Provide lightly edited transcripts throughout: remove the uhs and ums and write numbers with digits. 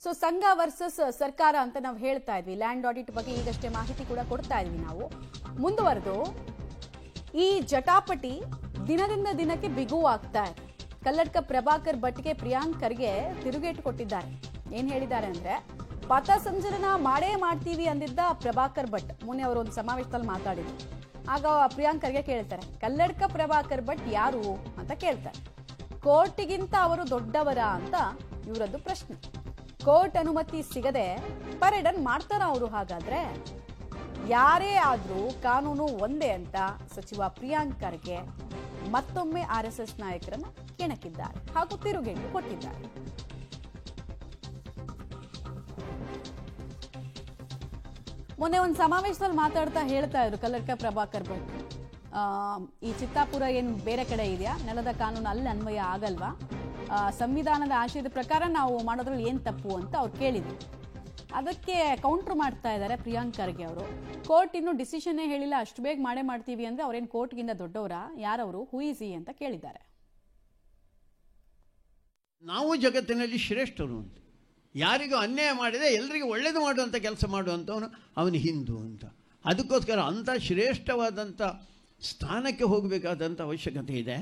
So ಸಂಘ versus ಸರ್ಕಾರ ಅಂತ ನಾವು ಹೇಳ್ತಾ ಇದ್ವಿ. ಲ್ಯಾಂಡ್ ಆಡಿಟ್ ಬಗ್ಗೆ ಈಗಷ್ಟೇ ಮಾಹಿತಿ ಕೂಡ ಕೊಡ್ತಾ ಇದ್ವಿ ನಾವು. ಮುಂದುವರೆದು ಈ ಜಟಾಪಟಿ ದಿನದಿಂದ ದಿನಕ್ಕೆ ಬಿಗುವಾಗ್ತಾ ಇದೆ. ಕಲ್ಲಡ್ಕ ಪ್ರಭಾಕರ್ ಭಟ್ಗೆ ಪ್ರಿಯಾಂಕ್ ಖರ್ಗೆ ತಿರುಗೇಟು ಕೊಟ್ಟಿದ್ದಾರೆ. ಏನ್ ಹೇಳಿದ್ದಾರೆ ಅಂದ್ರೆ, ಪಥ ಸಂಚಲನ ಮಾಡೇ ಮಾಡ್ತೀವಿ ಅಂದಿದ್ದ ಪ್ರಭಾಕರ್ ಭಟ್ ಮೊನ್ನೆ ಅವರು ಒಂದು ಸಮಾವೇಶದಲ್ಲಿ ಮಾತಾಡಿದ್ರು. ಆಗ ಪ್ರಿಯಾಂಕ್ ಖರ್ಗೆ ಕೇಳ್ತಾರೆ, ಕಲ್ಲಡ್ಕ ಪ್ರಭಾಕರ್ ಭಟ್ ಯಾರು ಅಂತ ಕೇಳ್ತಾರೆ. ಕೋರ್ಟಿಗಿಂತ ಅವರು ದೊಡ್ಡವರ ಅಂತ ಇವರದ್ದು ಪ್ರಶ್ನೆ. ಕೋರ್ಟ್ ಅನುಮತಿ ಸಿಗದೆ ಪರೇಡನ್ ಮಾಡ್ತಾರ ಅವರು? ಹಾಗಾದ್ರೆ ಯಾರೇ ಆದ್ರೂ ಕಾನೂನು ಒಂದೇ ಅಂತ ಸಚಿವ ಪ್ರಿಯಾಂಕ್ ಖರ್ಗೆ ಮತ್ತೊಮ್ಮೆ RSS ನಾಯಕರನ್ನ ಕೆಣಕಿದ್ದಾರೆ ಹಾಗೂ ತಿರುಗೇಟು ಕೊಟ್ಟಿದ್ದಾರೆ. ಮೊನ್ನೆ ಒಂದು ಸಮಾವೇಶದಲ್ಲಿ ಮಾತಾಡ್ತಾ ಹೇಳ್ತಾ ಇದ್ರು ಕಲ್ಲಡ್ಕ ಪ್ರಭಾಕರ್ ಭಟ್, ಈ ಚಿತ್ತಾಪುರ ಏನು ಬೇರೆ ಕಡೆ ಇದೆಯಾ, ನೆಲದ ಕಾನೂನು ಅಲ್ಲಿ ಅನ್ವಯ ಆಗಲ್ವಾ, ಸಂವಿಧಾನದ ಆಶಯದ ಪ್ರಕಾರ ನಾವು ಮಾಡೋದ್ರಲ್ಲಿ ಏನು ತಪ್ಪು ಅಂತ ಅವ್ರು ಕೇಳಿದ್ರು. ಅದಕ್ಕೆ ಕೌಂಟರ್ ಮಾಡ್ತಾ ಇದ್ದಾರೆ ಪ್ರಿಯಾಂಕ್ ಖರ್ಗೆ ಅವರು. ಕೋರ್ಟ್ ಇನ್ನೂ ಡಿಸಿಷನ್ನೇ ಹೇಳಿಲ್ಲ, ಅಷ್ಟು ಬೇಗ ಮಾಡೇ ಮಾಡ್ತೀವಿ ಅಂದ್ರೆ ಅವ್ರೇನು ಕೋರ್ಟ್ಗಿಂತ ದೊಡ್ಡವರಾ, ಯಾರವರು, ಹೂ ಈಸ್ ಹಿ ಅಂತ ಕೇಳಿದ್ದಾರೆ. ನಾವು ಜಗತ್ತಿನಲ್ಲಿ ಶ್ರೇಷ್ಠರು ಅಂತ, ಯಾರಿಗೂ ಅನ್ಯಾಯ ಮಾಡಿದೆ ಎಲ್ಲರಿಗೂ ಒಳ್ಳೇದು ಮಾಡುವಂಥ ಕೆಲಸ ಮಾಡುವಂಥವನು ಅವನು ಹಿಂದೂ ಅಂತ. ಅದಕ್ಕೋಸ್ಕರ ಅಂಥ ಶ್ರೇಷ್ಠವಾದಂಥ ಸ್ಥಾನಕ್ಕೆ ಹೋಗಬೇಕಾದಂಥ ಅವಶ್ಯಕತೆ ಇದೆ.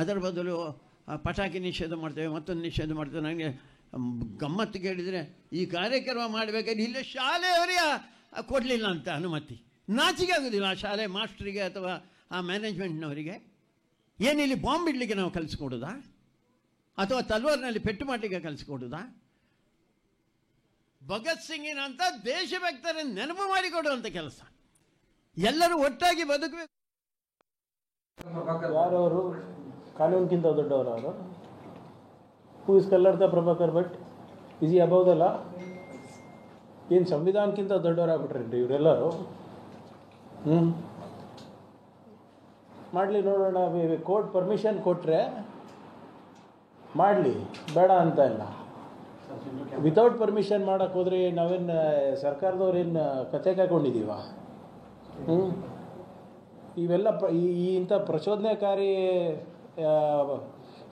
ಅದರ ಬದಲು ಪಟಾಕಿ ನಿಷೇಧ ಮಾಡ್ತೇವೆ, ಮತ್ತೊಂದು ನಿಷೇಧ ಮಾಡ್ತೇವೆ. ನನಗೆ ಗಮ್ಮತ್ತು ಕೇಳಿದರೆ, ಈ ಕಾರ್ಯಕ್ರಮ ಮಾಡಬೇಕಾದ್ರೆ ಇಲ್ಲೇ ಶಾಲೆಯವರಿಗೆ ಕೊಡಲಿಲ್ಲ ಅಂತ ಅನುಮತಿ. ನಾಚಿಕೆ ಆಗೋದಿಲ್ಲ ಆ ಶಾಲೆ ಮಾಸ್ಟ್ರಿಗೆ ಅಥವಾ ಆ ಮ್ಯಾನೇಜ್ಮೆಂಟ್ನವರಿಗೆ? ಏನಿಲ್ಲಿ ಬಾಂಬ್ ಇಡಲಿಕ್ಕೆ ನಾವು ಕಲಿಸ್ಕೊಡೋದಾ, ಅಥವಾ ತಲ್ವಾರ್ನಲ್ಲಿ ಪೆಟ್ಟು ಮಾಡಲಿಕ್ಕೆ ಕಲಿಸ್ಕೊಡೋದಾ? ಭಗತ್ ಸಿಂಗಿನಂಥ ದೇಶಭಕ್ತರ ನೆನಪು ಮಾಡಿಕೊಡುವಂಥ ಕೆಲಸ. ಎಲ್ಲರೂ ಒಟ್ಟಾಗಿ ಬದುಕಬೇಕು. ಯಾರವರು ಕಾನೂನಿಗಿಂತ ದೊಡ್ಡವರು? ಅವರು who is Kalladka Prabhakar Bhat? Is he above the law? ಏನು ಸಂವಿಧಾನಕ್ಕಿಂತ ದೊಡ್ಡವರಾಗ್ಬಿಟ್ರಿ ಇವರೆಲ್ಲರೂ? ಮಾಡಲಿ ನೋಡೋಣ. ಕೋರ್ಟ್ ಪರ್ಮಿಷನ್ ಕೊಟ್ಟರೆ ಮಾಡಲಿ, ಬೇಡ ಅಂತ ಇಲ್ಲ. ವಿತೌಟ್ ಪರ್ಮಿಷನ್ ಮಾಡೋಕ್ಕೆ ಹೋದರೆ ನಾವೇನು ಸರ್ಕಾರದವ್ರು ಏನು ಕತೆ ಕಾಯ್ಕೊಂಡಿದ್ದೀವ? ಇವೆಲ್ಲ ಇಂಥ ಪ್ರಚೋದನೆಕಾರಿ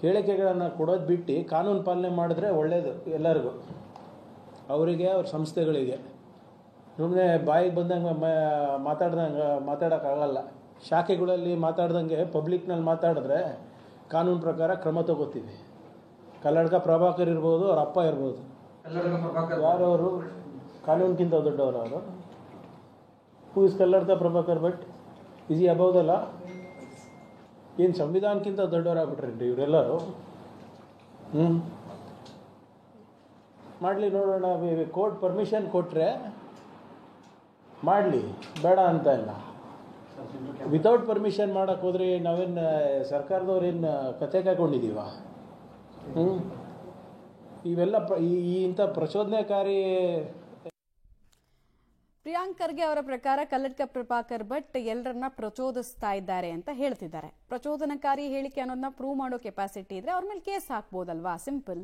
ಹೇಳಿಕೆಗಳನ್ನು ಕೊಡೋದು ಬಿಟ್ಟು ಕಾನೂನು ಪಾಲನೆ ಮಾಡಿದ್ರೆ ಒಳ್ಳೆಯದು ಎಲ್ಲರಿಗೂ, ಅವರಿಗೆ ಅವ್ರ ಸಂಸ್ಥೆಗಳಿಗೆ. ಸುಮ್ಮನೆ ಬಾಯಿಗೆ ಬಂದಂಗೆ ಮಾತಾಡೋಕ್ಕಾಗಲ್ಲ. ಶಾಖೆಗಳಲ್ಲಿ ಮಾತಾಡ್ದಂಗೆ ಪಬ್ಲಿಕ್ನಲ್ಲಿ ಮಾತಾಡಿದ್ರೆ ಕಾನೂನು ಪ್ರಕಾರ ಕ್ರಮ ತಗೋತೀವಿ. ಕಲ್ಲಡ್ಕ ಪ್ರಭಾಕರ್ ಇರ್ಬೋದು, ಅವ್ರ ಅಪ್ಪ ಇರ್ಬೋದು. ಯಾರವರು ಕಾನೂನಿಗಿಂತ ದೊಡ್ಡವರು? ಅವರು who is Kalladka Prabhakar Bhat? Is he above the law? ಏನು ಸಂವಿಧಾನಕ್ಕಿಂತ ದೊಡ್ಡವರಾಗ್ಬಿಟ್ರಿ ಇವರೆಲ್ಲರೂ? ಮಾಡಲಿ ನೋಡೋಣ. ಕೋರ್ಟ್ ಪರ್ಮಿಷನ್ ಕೊಟ್ಟರೆ ಮಾಡಲಿ, ಬೇಡ ಅಂತ ಇಲ್ಲ. ವಿತೌಟ್ ಪರ್ಮಿಷನ್ ಮಾಡೋಕ್ಕೆ ಹೋದರೆ ನಾವೇನು ಸರ್ಕಾರದವ್ರು ಏನು ಕತೆ ಕಾಯ್ಕೊಂಡಿದ್ದೀವ? ಇವೆಲ್ಲ ಇಂಥ ಪ್ರಚೋದನೆಕಾರಿ. ಪ್ರಿಯಾಂಕ್ ಖರ್ಗೆ ಅವರ ಪ್ರಕಾರ ಕಲ್ಲಡ್ಕ ಪ್ರಭಾಕರ್ ಭಟ್ ಎಲ್ಲರನ್ನ ಪ್ರಚೋದಿಸ್ತಾ ಇದ್ದಾರೆ ಅಂತ ಹೇಳ್ತಿದ್ದಾರೆ. ಪ್ರಚೋದನಕಾರಿ ಹೇಳಿಕೆ ಅನ್ನೋದನ್ನ ಪ್ರೂವ್ ಮಾಡೋ ಕೆಪಾಸಿಟಿ ಇದ್ರೆ ಅವ್ರ ಮೇಲೆ ಕೇಸ್ ಹಾಕ್ಬೋದಲ್ವಾ? ಸಿಂಪಲ್.